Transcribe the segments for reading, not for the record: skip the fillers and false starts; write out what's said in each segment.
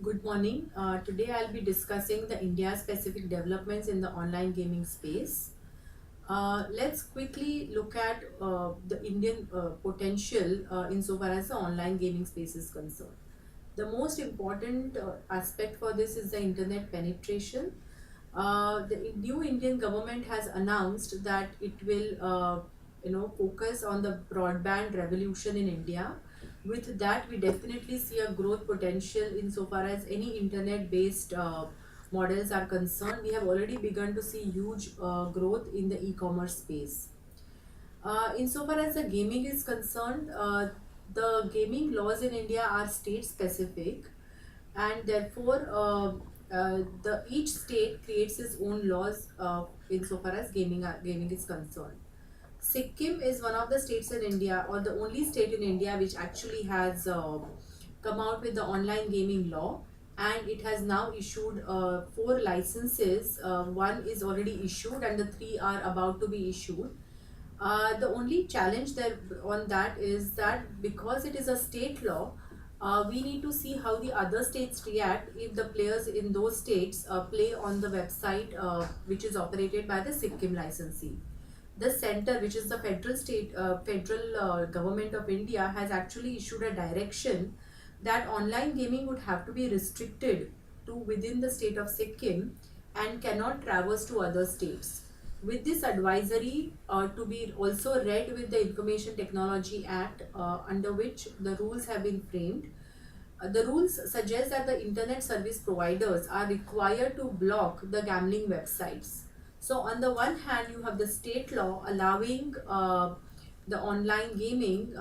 Good morning. Today I'll be discussing the India-specific developments in the online gaming space. Let's quickly look at the Indian potential insofar as the online gaming space is concerned. The most important aspect for this is the internet penetration. The new Indian government has announced that it will, focus on the broadband revolution in India. With that, we definitely see a growth potential insofar as any internet-based models are concerned. We have already begun to see huge growth in the e-commerce space. Insofar as the gaming is concerned, the gaming laws in India are state specific, and therefore the each state creates its own laws insofar as gaming is concerned. Sikkim is one of the states in India, or the only state in India which actually has come out with the online gaming law, and it has now issued four licenses. One is already issued, and the three are about to be issued. The only challenge there on that is that because it is a state law, we need to see how the other states react if the players in those states play on the website which is operated by the Sikkim licensee. The center, which is the federal government of India, has actually issued a direction that online gaming would have to be restricted to within the state of Sikkim and cannot traverse to other states. With this advisory to be also read with the Information Technology Act, under which the rules have been framed, the rules suggest that the internet service providers are required to block the gambling websites. So, on the one hand, you have the state law allowing the online gaming,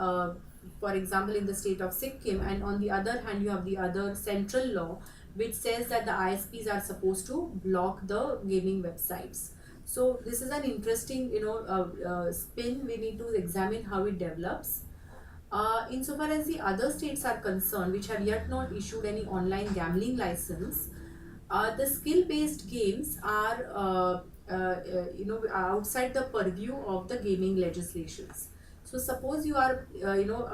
for example, in the state of Sikkim, and on the other hand, you have the other central law which says that the ISPs are supposed to block the gaming websites. So, this is an interesting, spin. We need to examine how it develops. Insofar as the other states are concerned, which have yet not issued any online gambling license, the skill-based games are, outside the purview of the gaming legislations. So, suppose you are,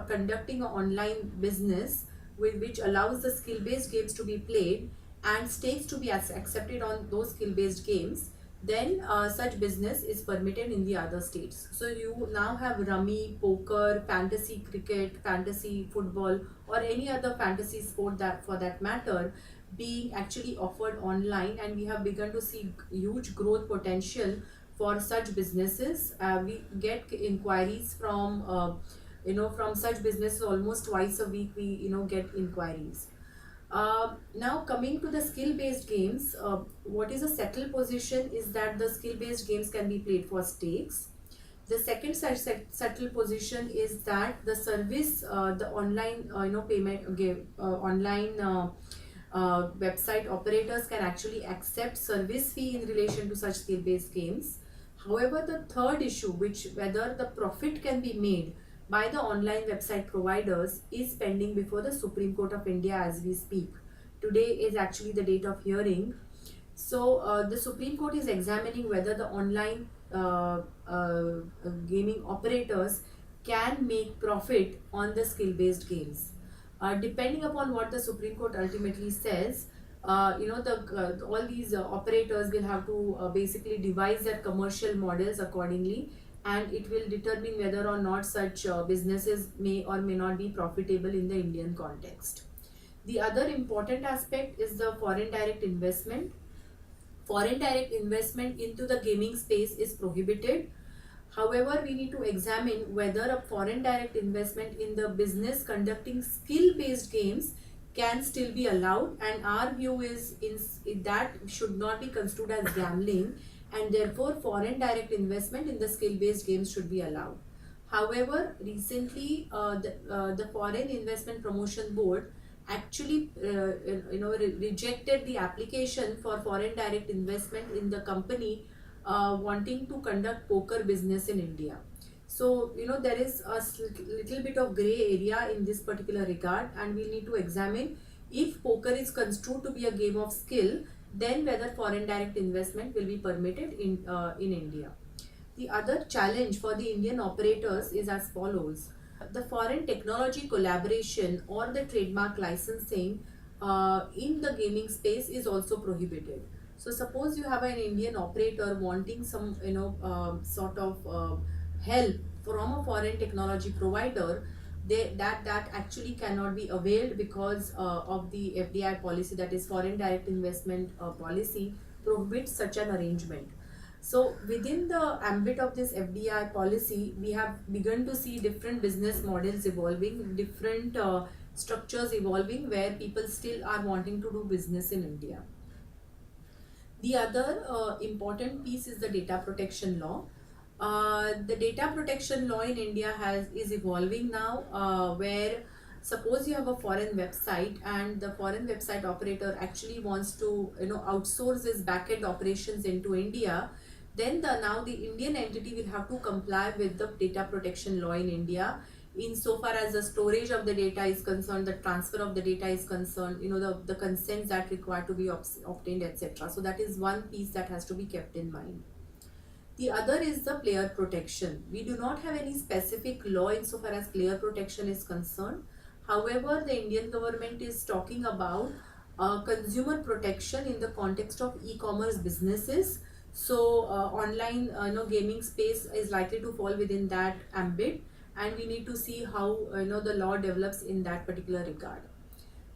conducting an online business which allows the skill-based games to be played and stakes to be accepted on those skill-based games, then such business is permitted in the other states. So you now have rummy, poker, fantasy cricket, fantasy football, or any other fantasy sport that for that matter being actually offered online, and we have begun to see huge growth potential for such businesses. We get inquiries from from such businesses almost twice a week. We get inquiries. Now coming to the skill-based games, what is a settled position is that the skill-based games can be played for stakes. The second settled position is that the service, the online, payment game, online website operators can actually accept service fee in relation to such skill-based games. However, the third issue, which whether the profit can be made by the online website providers, is pending before the Supreme Court of India as we speak. Today is actually the date of hearing. So, the Supreme Court is examining whether the online gaming operators can make profit on the skill-based games. Depending upon what the Supreme Court ultimately says, all these operators will have to basically devise their commercial models accordingly, and it will determine whether or not such businesses may or may not be profitable in the Indian context. The other important aspect is the foreign direct investment. Foreign direct investment into the gaming space is prohibited. However, we need to examine whether a foreign direct investment in the business conducting skill-based games can still be allowed, and our view is that should not be construed as gambling, and therefore foreign direct investment in the skill-based games should be allowed. However, recently the Foreign Investment Promotion Board actually rejected the application for foreign direct investment in the company wanting to conduct poker business in India. So, there is a little bit of gray area in this particular regard, and we need to examine if poker is construed to be a game of skill, then whether foreign direct investment will be permitted in India. The other challenge for the Indian operators is as follows. The foreign technology collaboration or the trademark licensing in the gaming space is also prohibited. So suppose you have an Indian operator wanting some sort of help from a foreign technology provider, that actually cannot be availed because of the FDI policy, that is foreign direct investment policy prohibits such an arrangement. So within the ambit of this FDI policy, we have begun to see different business models evolving, different structures evolving, where people still are wanting to do business in India. The other important piece is the data protection law. The data protection law in India is evolving now, where suppose you have a foreign website and the foreign website operator actually wants to outsource his backend operations into India, then the Indian entity will have to comply with the data protection law in India, insofar as the storage of the data is concerned, the transfer of the data is concerned, the consents that require to be obtained, etc. So that is one piece that has to be kept in mind. The other is the player protection. We do not have any specific law insofar as player protection is concerned. However, the Indian government is talking about consumer protection in the context of e-commerce businesses. So online gaming space is likely to fall within that ambit, and we need to see how the law develops in that particular regard.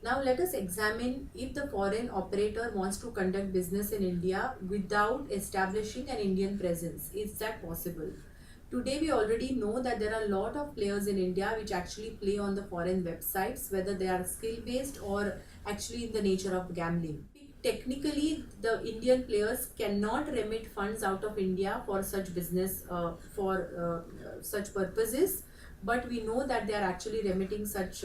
Now let us examine if the foreign operator wants to conduct business in India without establishing an Indian presence. Is that possible? Today we already know that there are a lot of players in India which actually play on the foreign websites, whether they are skill based or actually in the nature of gambling. Technically, the Indian players cannot remit funds out of India for such business, for such purposes, but we know that they are actually remitting such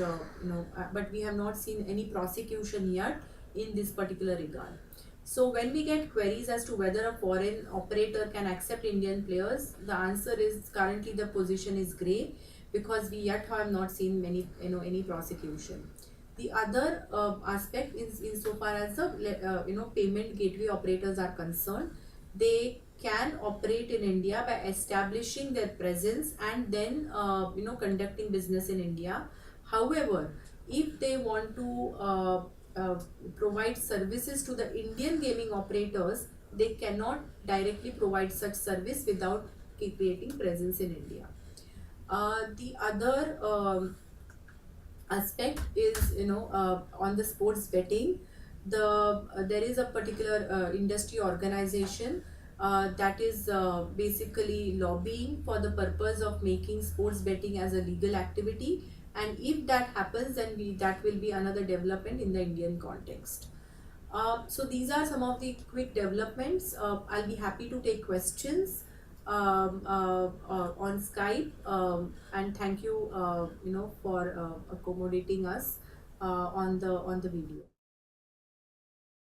but we have not seen any prosecution yet in this particular regard. So when we get queries as to whether a foreign operator can accept Indian players, the answer is currently the position is grey, because we yet have not seen many any prosecution. The other aspect is insofar as the payment gateway operators are concerned, they can operate in India by establishing their presence and then conducting business in India. However, if they want to provide services to the Indian gaming operators, they cannot directly provide such service without creating presence in India. The other aspect is on the sports betting. There is a particular industry organization that is basically lobbying for the purpose of making sports betting as a legal activity, and if that happens, then that will be another development in the Indian context. So these are some of the quick developments. I'll be happy to take questions on Skype, and thank you for accommodating us on the video.